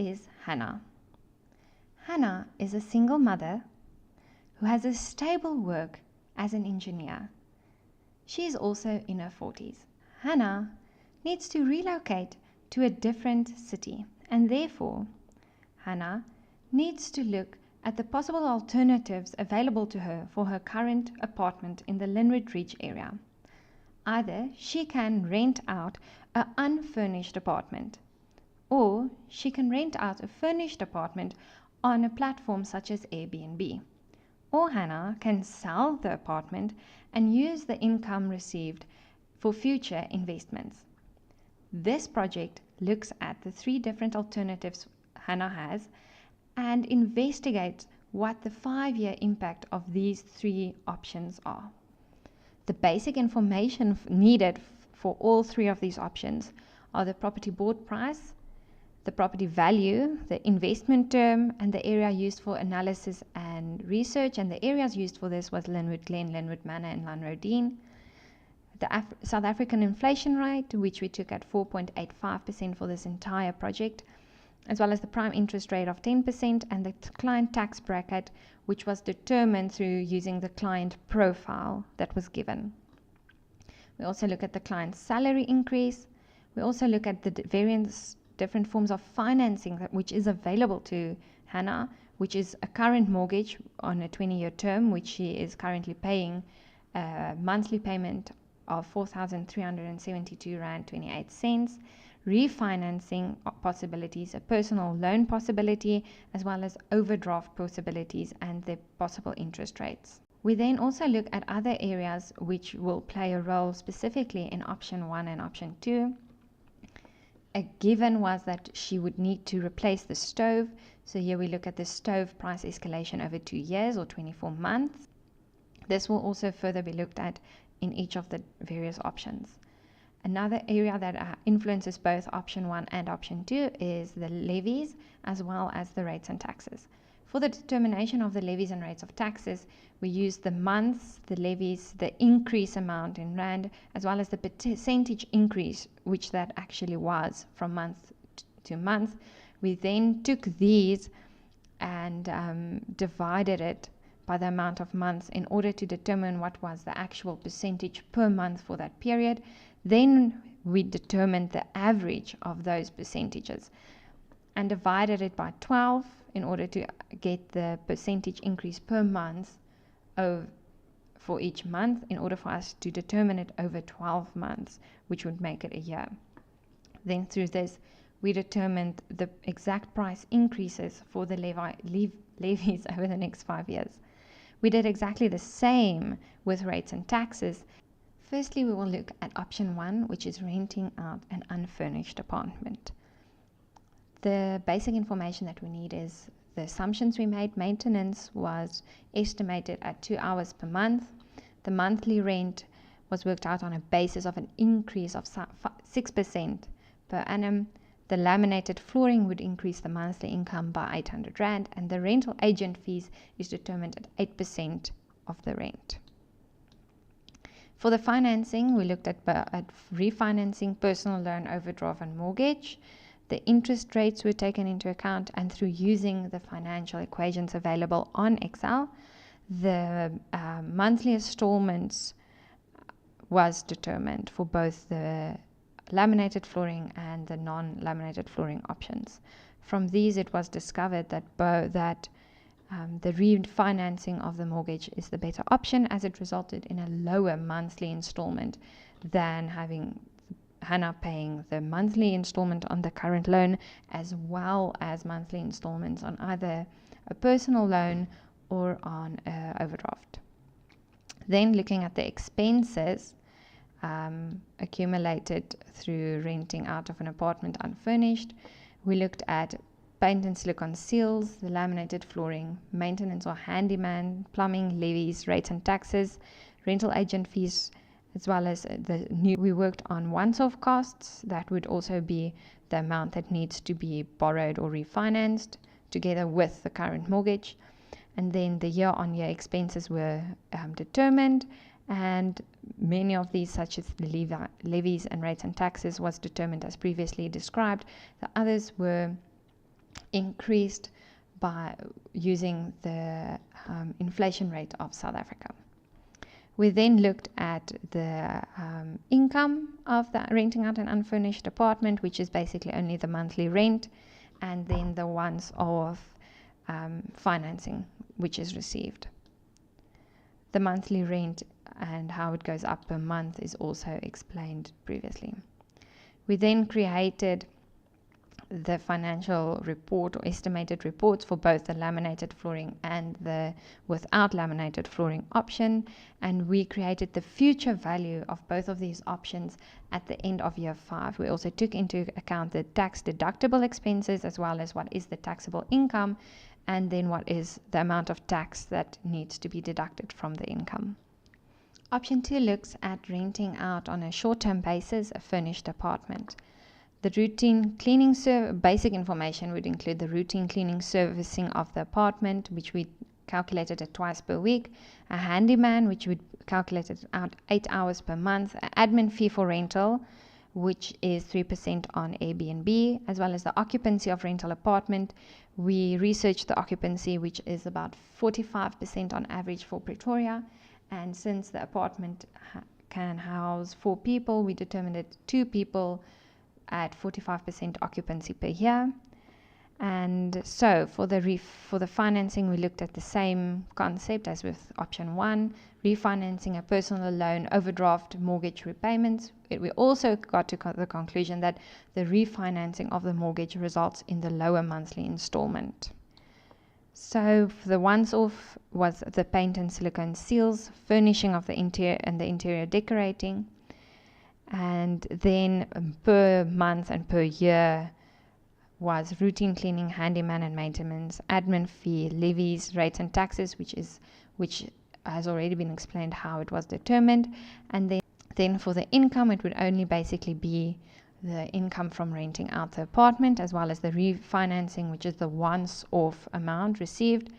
is Hannah. Hannah is a single mother who has a stable work as an engineer. She is also in her 40s. Hannah needs to relocate to a different city, and therefore Hannah needs to look at the possible alternatives available to her for her current apartment in the Lynnwood Ridge area. Either she can rent out an unfurnished apartment, or she can rent out a furnished apartment on a platform such as Airbnb. Or Hannah can sell the apartment and use the income received for future investments. This project looks at the 3 different alternatives Hannah has and investigates what the 5-year impact of these 3 options are. The basic information needed for all 3 of these options are the property bought price, the property value, the investment term, and the area used for analysis and research. And the areas used for this was Lynnwood Glen, Lynnwood Manor, and Lanrodine. The South African inflation rate, which we took at 4.85% for this entire project, as well as the prime interest rate of 10%, and the client tax bracket, which was determined through using the client profile that was given. We also look at the client's salary increase. We also look at the various different forms of financing which is available to Hannah, which is a current mortgage on a 20-year term, which she is currently paying a monthly payment of R4,372.28, refinancing possibilities, a personal loan possibility, as well as overdraft possibilities and the possible interest rates. We then also look at other areas which will play a role specifically in option 1 and option 2. A given was that she would need to replace the stove. So here we look at the stove price escalation over 2 years or 24 months. This will also further be looked at in each of the various options. Another area that influences both option 1 and option 2 is the levies as well as the rates and taxes. For the determination of the levies and rates of taxes, we use the months, the levies, the increase amount in rand, as well as the percentage increase, which that actually was from month to month. We then took these and divided it by the amount of months in order to determine what was the actual percentage per month for that period. Then we determined the average of those percentages and divided it by 12 in order to get the percentage increase per month for each month, in order for us to determine it over 12 months, which would make it a year. Then through this, we determined the exact price increases for the levies over the next 5 years. We did exactly the same with rates and taxes. Firstly, we will look at option 1, which is renting out an unfurnished apartment. The basic information that we need is the assumptions we made. Maintenance was estimated at 2 hours per month. The monthly rent was worked out on a basis of an increase of 6% per annum. The laminated flooring would increase the monthly income by 800 Rand, and the rental agent fees is determined at 8% of the rent. For the financing, we looked at refinancing, personal loan, overdraft, and mortgage. The interest rates were taken into account, and through using the financial equations available on Excel, the monthly installments was determined for both the laminated flooring and the non-laminated flooring options. From these, it was discovered that the refinancing of the mortgage is the better option, as it resulted in a lower monthly installment than having Hannah paying the monthly installment on the current loan, as well as monthly installments on either a personal loan or on an overdraft. Then looking at the expenses accumulated through renting out of an apartment unfurnished, we looked at paint and silicone seals, the laminated flooring, maintenance or handyman, plumbing, levies, rates and taxes, rental agent fees, as well as we worked on once-off costs. That would also be the amount that needs to be borrowed or refinanced together with the current mortgage. And then the year-on-year expenses were determined, and many of these, such as the levies and rates and taxes, was determined as previously described. The others were increased by using the inflation rate of South Africa. We then looked at the income of the renting out an unfurnished apartment, which is basically only the monthly rent, and then the once-off financing which is received. The monthly rent and how it goes up per month is also explained previously. We then created the financial report or estimated reports for both the laminated flooring and the without laminated flooring option, and we created the future value of both of these options at the end of year 5. We also took into account the tax deductible expenses as well as what is the taxable income, and then what is the amount of tax that needs to be deducted from the income. Option 2 looks at renting out on a short-term basis a furnished apartment. The routine cleaning basic information would include the routine cleaning servicing of the apartment, which we calculated at twice per week, a handyman, which would calculate it out 8 hours per month, an admin fee for rental, which is 3% on Airbnb, as well as the occupancy of rental apartment. We researched the occupancy, which is about 45% on average for Pretoria, and since the apartment can house 4 people, we determined it 2 people at 45% occupancy per year. And so for the financing, we looked at the same concept as with option 1, refinancing a personal loan, overdraft, mortgage repayments. We also got to the conclusion that the refinancing of the mortgage results in the lower monthly installment. So the once-off was the paint and silicone seals, furnishing of the interior and the interior decorating. And then per month and per year was routine cleaning, handyman and maintenance, admin fee, levies, rates and taxes, which has already been explained how it was determined. And then for the income, it would only basically be the income from renting out the apartment, as well as the refinancing, which is the once-off amount received.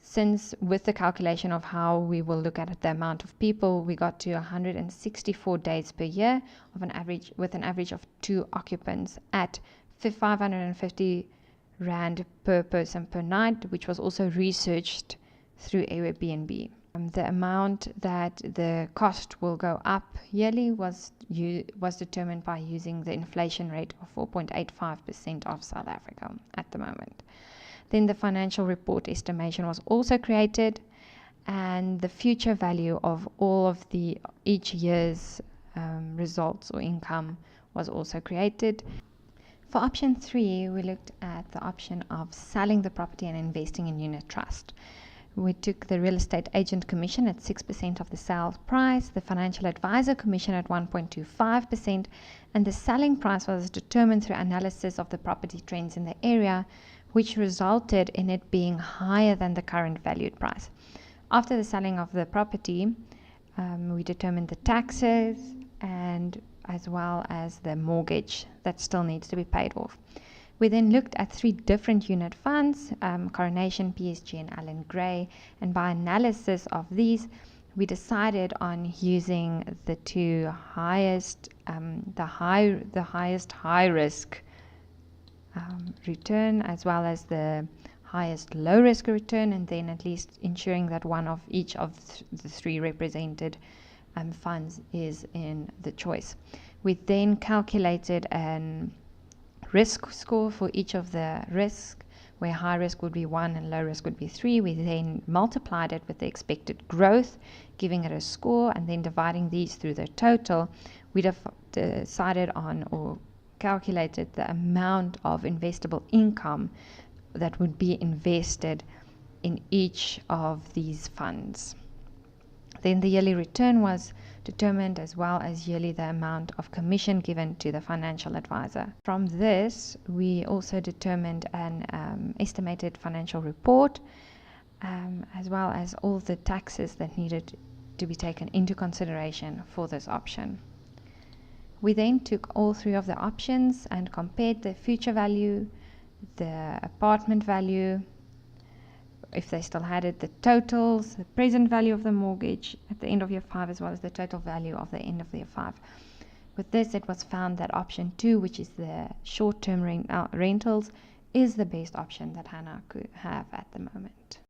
Since with the calculation of how we will look at the amount of people, we got to 164 days per year of an average, with an average of 2 occupants at 550 Rand per person per night, which was also researched through Airbnb. The amount that the cost will go up yearly was determined by using the inflation rate of 4.85% of South Africa at the moment. Then the financial report estimation was also created, and the future value of all of each year's results or income was also created. For option 3, we looked at the option of selling the property and investing in unit trust. We took the real estate agent commission at 6% of the sales price, the financial advisor commission at 1.25%, and the selling price was determined through analysis of the property trends in the area, which resulted in it being higher than the current valued price. After the selling of the property, we determined the taxes and as well as the mortgage that still needs to be paid off. We then looked at 3 different unit funds, Coronation, PSG and Allan Gray, and by analysis of these, we decided on using the 2 highest, the highest high risk return, as well as the highest low risk return, and then at least ensuring that one of each of the 3 represented funds is in the choice. We then calculated an risk score for each of the risk, where high risk would be 1 and low risk would be 3. We then multiplied it with the expected growth, giving it a score, and then dividing these through the total. We decided on or calculated the amount of investable income that would be invested in each of these funds. Then the yearly return was determined, as well as yearly the amount of commission given to the financial advisor. From this, we also determined an estimated financial report, as well as all the taxes that needed to be taken into consideration for this option. We then took all 3 of the options and compared the future value, the apartment value, if they still had it, the totals, the present value of the mortgage at the end of year 5, as well as the total value of the end of year 5. With this, it was found that option 2, which is the short-term rentals, is the best option that Hana could have at the moment.